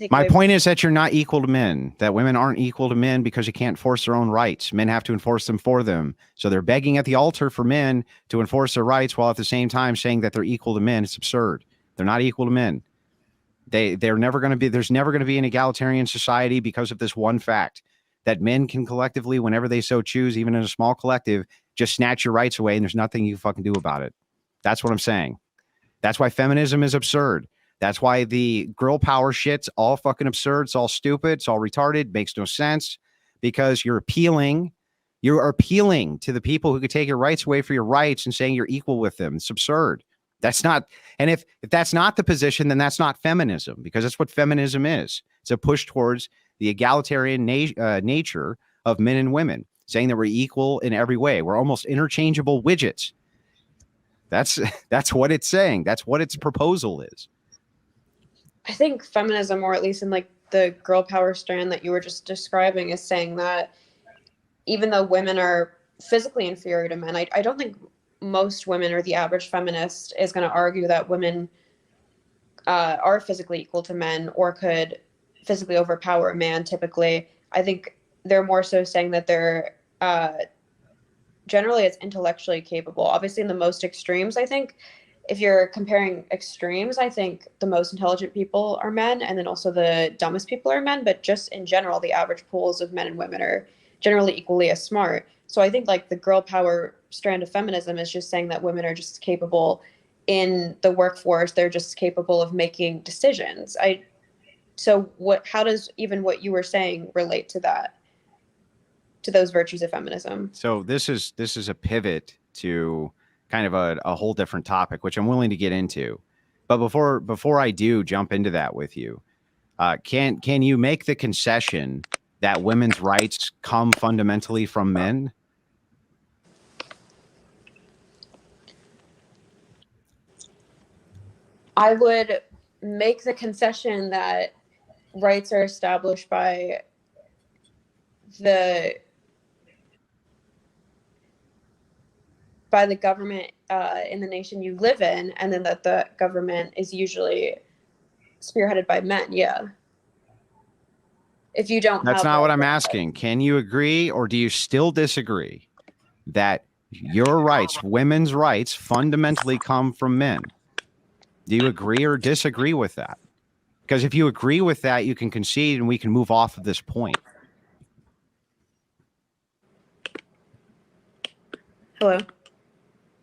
take My away point is that you're not equal to men, that women aren't equal to men because you can't enforce their own rights. Men have to enforce them for them. So they're begging at the altar for men to enforce their rights while at the same time saying that they're equal to men. It's absurd. They're not equal to men. They're never going to be, there's never going to be an egalitarian society because of this one fact that men can collectively, whenever they so choose, even in a small collective, just snatch your rights away and there's nothing you fucking do about it. That's what I'm saying. That's why feminism is absurd. That's why the girl power shit's all fucking absurd. It's all stupid. It's all retarded. Makes no sense because you're appealing to the people who could take your rights away for your rights and saying you're equal with them. It's absurd. That's not. And if that's not the position, then that's not feminism, because that's what feminism is. It's a push towards the egalitarian nature of men and women, saying that we're equal in every way. We're almost interchangeable widgets. That's what it's saying. That's what its proposal is. I think feminism, or at least in like the girl power strand that you were just describing, is saying that even though women are physically inferior to men, I don't think most women or the average feminist is going to argue that women are physically equal to men or could physically overpower a man typically. I think they're more so saying that they're generally as intellectually capable. Obviously in the most extremes, I think if you're comparing extremes, I think the most intelligent people are men, and then also the dumbest people are men. But just in general, the average pools of men and women are generally equally as smart. So I think like the girl power strand of feminism is just saying that women are just capable in the workforce. They're just capable of making decisions. How does even what you were saying relate to that, to those virtues of feminism? So this is a pivot to kind of a whole different topic, which I'm willing to get into. But before I do jump into that with you, can you make the concession that women's rights come fundamentally from men? I would make the concession that rights are established by the government in the nation you live in, and then that the government is usually spearheaded by men. Yeah. If you don't, that's not what I'm asking. Can you agree, or do you still disagree that your rights, women's rights, fundamentally come from men? Do you agree or disagree with that? Because if you agree with that, you can concede and we can move off of this point. Hello?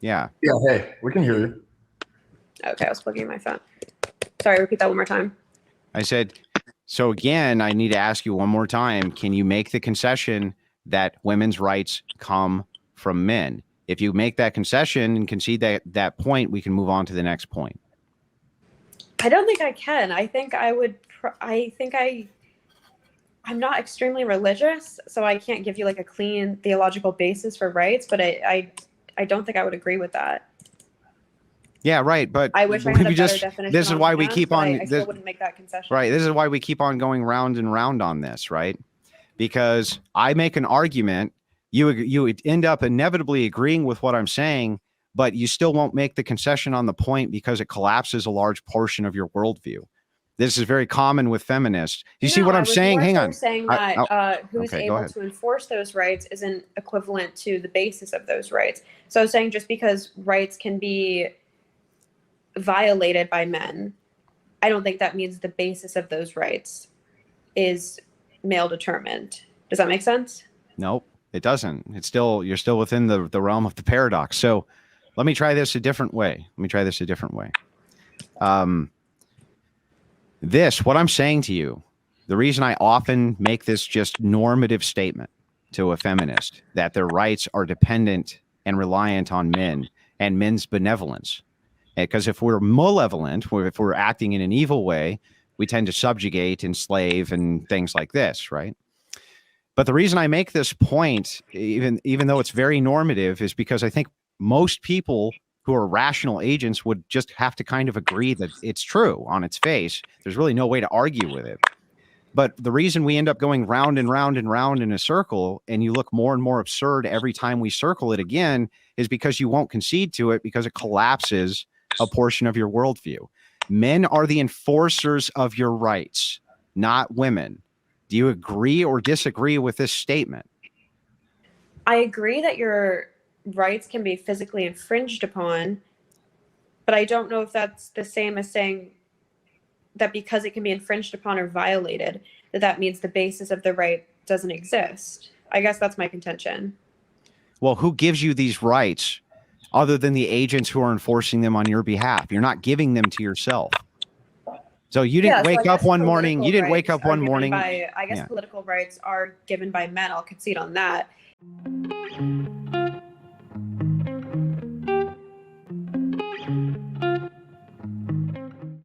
Yeah. Yeah, hey, we can hear you. Okay, I was plugging in my phone. Sorry, repeat that one more time. I said, so again, I need to ask you one more time. Can you make the concession that women's rights come from men? If you make that concession and concede that point, we can move on to the next point. I don't think I can. I think I would. I'm not extremely religious, so I can't give you like a clean theological basis for rights, but I don't think I would agree with that. Yeah, right. But I wish I had a better definition. This is why we keep on. I still wouldn't make that concession. Right. This is why we keep on going round and round on this, right? Because I make an argument, you would end up inevitably agreeing with what I'm saying, but you still won't make the concession on the point because it collapses a large portion of your worldview. This is very common with feminists. You see what I'm saying? Hang on. Saying that who's able to enforce those rights isn't equivalent to the basis of those rights. So I was saying just because rights can be violated by men, I don't think that means the basis of those rights is male determined. Does that make sense? Nope, it doesn't. You're still within the realm of the paradox. So let me try this a different way. What I'm saying to you, the reason I often make this just normative statement to a feminist, that their rights are dependent and reliant on men and men's benevolence. Because if we're malevolent, if we're acting in an evil way, we tend to subjugate, enslave, and things like this, right? But the reason I make this point, even though it's very normative, is because I think most people who are rational agents would just have to kind of agree that it's true on its face. There's really no way to argue with it. But the reason we end up going round and round and round in a circle, and you look more and more absurd every time we circle it again, is because you won't concede to it, because it collapses a portion of your worldview. Men are the enforcers of your rights, not women. Do you agree or disagree with this statement? I agree that your rights can be physically infringed upon, but I don't know if that's the same as saying that because it can be infringed upon or violated, that means the basis of the right doesn't exist. I guess that's my contention. Well, who gives you these rights other than the agents who are enforcing them on your behalf? You're not giving them to yourself. So you didn't wake up one morning. You didn't wake up one morning. I guess political rights are given by men. I'll concede on that.